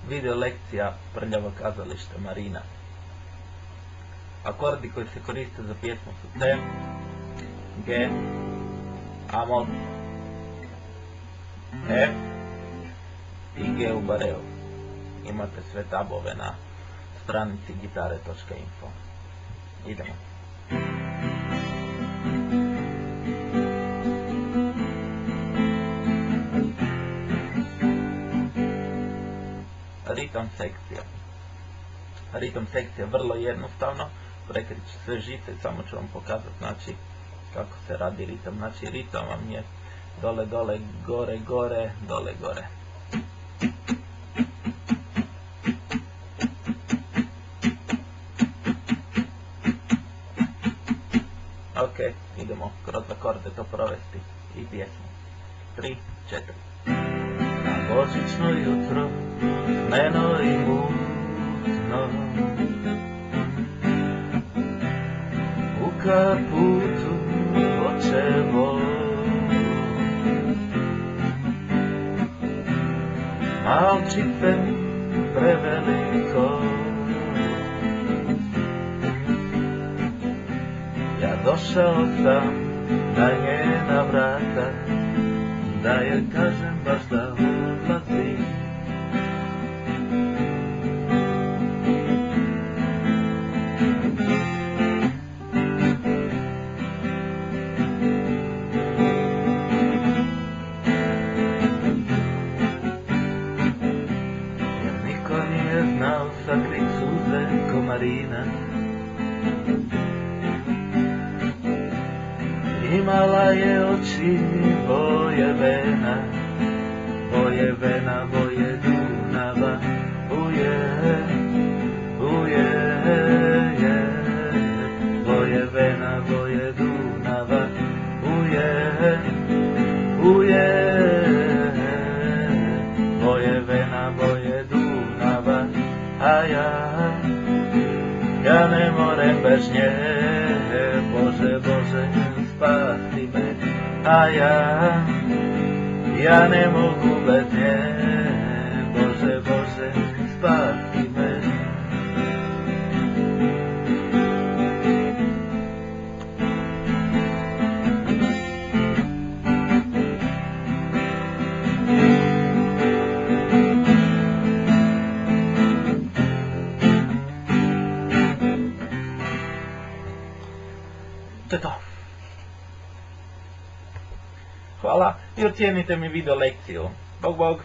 Video lekcija Prljavo kazalište Marina. Akordi koji se koriste za pjesmu su C, G, A-mol, F i G u bareu. Imate sve tabove na stranici gitare.info. Idemo. Ritam sekcija. Ritam sekcija je vrlo jednostavno, prekrići sve žice, samo ću vam pokazati znači kako se radi ritam. Znači ritam vam je dole, dole, gore, gore, dole, gore. Ok, idemo kroz akorde to provesti i pjesmu. 3, 4. Na božićno jutro, meno i mutno, u kaputu očevo, malčice preveliko, ja došao sam na njena vrata, da je kažem baš da odlazi. Jer niko nije znao sakrit suze ko Marina. Imala je oči boje vena, boje vena, boje Dunava, uje, uje, boje vena, boje Dunava, uje, uje, boje vena, boje Dunava, a ja ne morem bez nje, Bože, Bože, spasi me, a ja ne mogu bez nje, Bože, Bože, spasi me. To je to. Hvala i ocijenite mi video lekciju. Bog, bog.